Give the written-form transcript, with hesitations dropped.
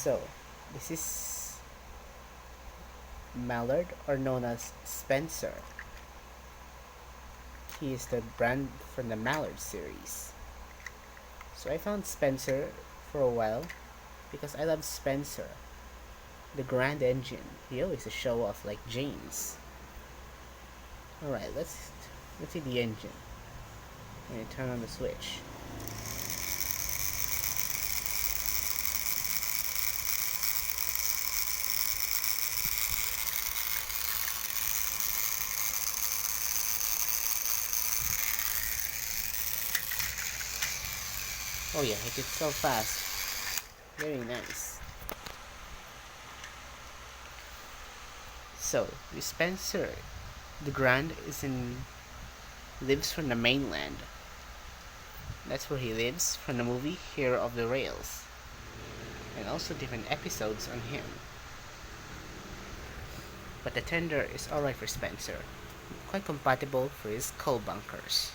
So, this is Mallard, or known as Spencer. He is the brand from the Mallard series. So I found Spencer for a while because I love Spencer, the Grand Engine. He always a show off like James. Alright, let's see the engine. And turn on the switch. Oh yeah, it did so fast. Very nice. So, the Spencer, the Grand, lives from the mainland. That's where he lives from the movie Hero of the Rails, and also different episodes on him. But the tender is alright for Spencer, quite compatible for his coal bunkers.